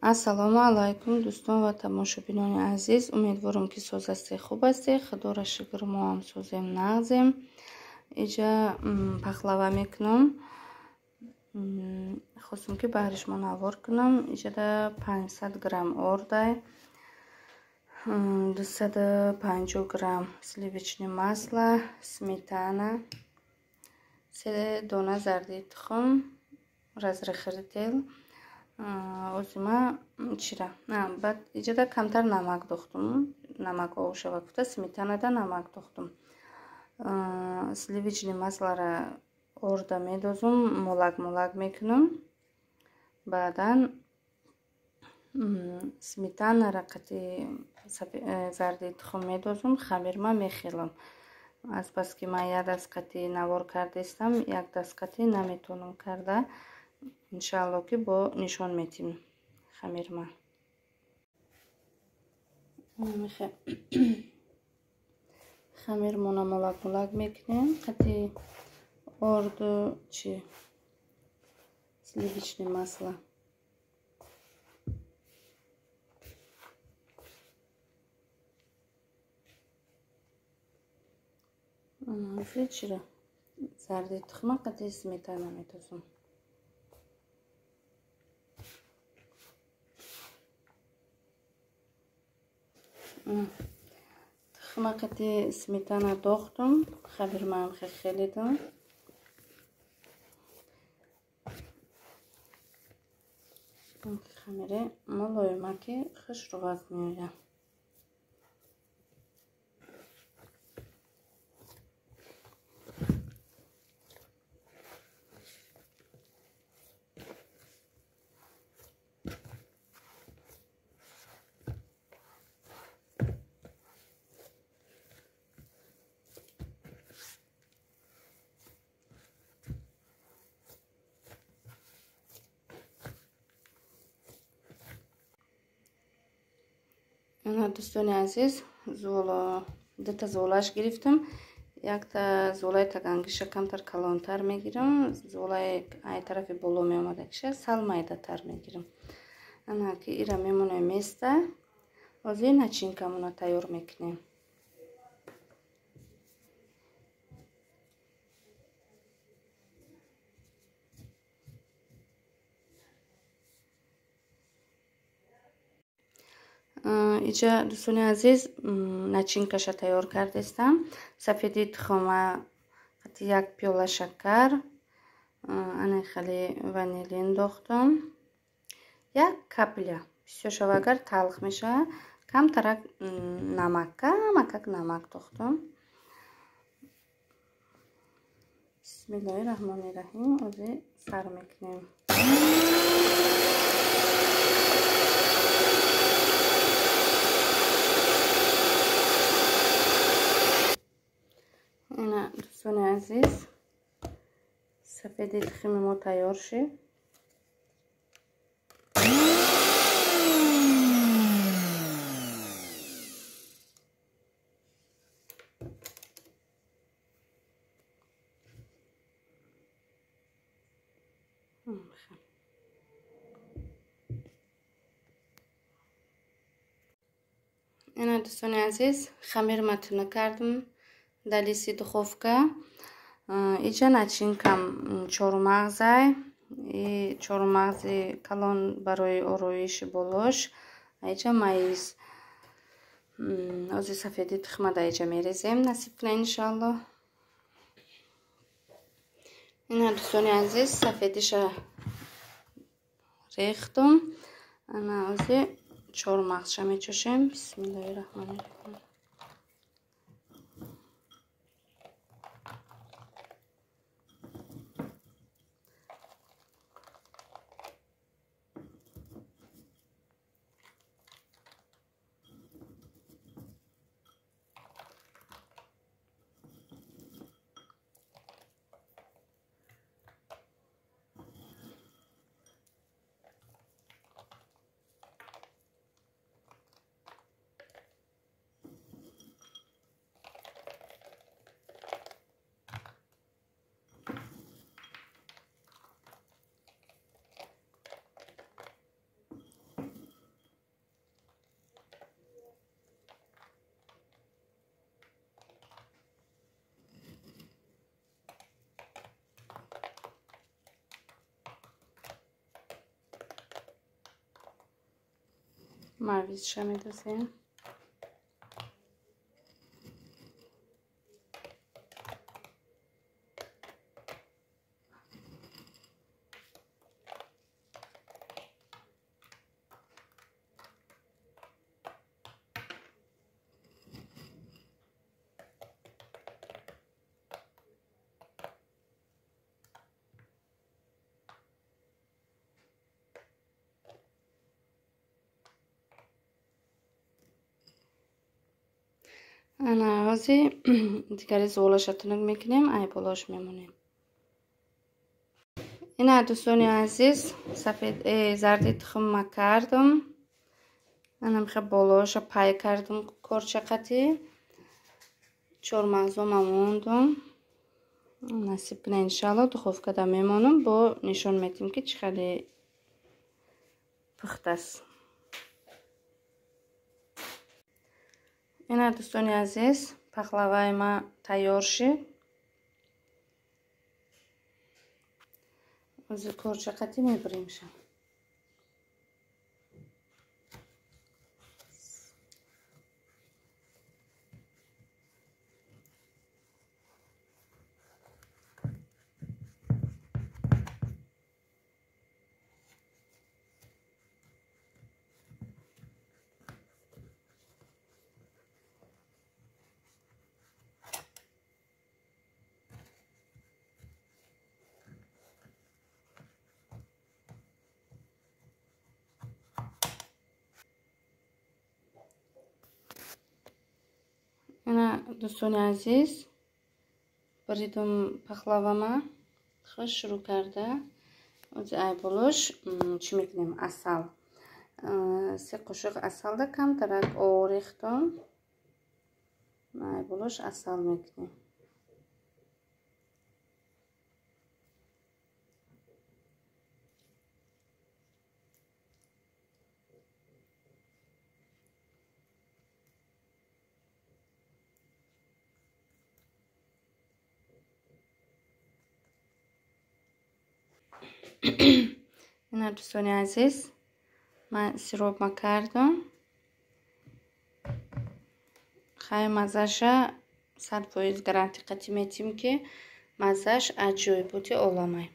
Ассалому алайкум дӯстон ва тамошобинони азиз. Умедворам ки соз ҳастед, хуб ҳастед. Худора шукр, мо ҳам созем, нағзем. Иҷа пахлава мекунам. Хостам ки баҳриш мо навор кунам. Иҷада 500 грамм ордай, 250 грамм сливочное масло, сметана, 3 дона зарди тухм, разрыхли тел, озима чира. Баъд иҷада камтар намак дохтум. Намак овушава куфта, сметанада намак дохтум. Сливочное маслора орда медозум, молак мекунам. Баъдан сметанара қати зарди тухм медозум, хамирма мехелам. Азбаски ман як даст қати навор кардестам, як даст қати наметонам карда. Иншалло ки бо нишон метим хамирма. Хамирмона молак мекунем. Қати орду чи сливочное масло. Чира зарди тухма қати сметана медозум. Тухма қати сметана дохтум, хамирмаам хелидам. Хамире молоимаки хушрувак меояд. Дӯстони азиз, дута золаш гирифтам. Якта золаи тагангиша камтар калонтар мегирам, золаи ай тарафи боло меомадагиша сал майдатар мегирам. Ана ки ира мемонаем места, ҳозир начинкамона тайёр мекунем. Иҷа дӯстони азиз, начинкаша тайёр кардестам. Сафеди тухма, қати як пиёла шакар, ана хали ванилин дохтам, як капля. Бисёр агар талх мешавад, камтарак намак, камакак намак дохтам. Бисмиллаҳи раҳмони раҳим. ҳозир сар мекунем. Дӯстони азиз, сафеди тухми мо тайёр шуд. ина дӯстони азиз, хамирма туна кардам дар листи духовка. Иҷа начинкам чормағзай, чормағзи калон барои ороиши болош. Иҷа майиз. ҳозир сафеди тухма дар иҷа мерезем, насиб кунад иншалло. ина дӯстони азиз, сафедиша рехтум. ана ҳозир чормағзша мечошем. Бисмиллаҳи раҳмони раҳим. мавизша медозем. ана ҳозир дигари зуволашатонро мекунем, ай болош мемонем. ина дӯстони азиз, зарди тухмма кардам. ана миха болоша пай кардам корчақати. чормағзома мондам. насиб кунад иншалло духовкада мемонам, бо нишон медиҳем ки чӣ қадар пухтаст. ина дӯстони азиз, пахлаваи ма тайёр шуд. ҳозир корчақати мебаримша. ина дӯстони азиз, баридум пахлавама хуш шурӯъ карда. ҳозир ай болош чӣ мекунем? асал. 3 қошиқ асалда камтарак об рехтам. ай болош асал мекунем. ина дӯстони азиз, ман сиропма кардам. хай маззаша 100% гарантӣ қатӣ метим ки маззаш аҷоиботи оламай.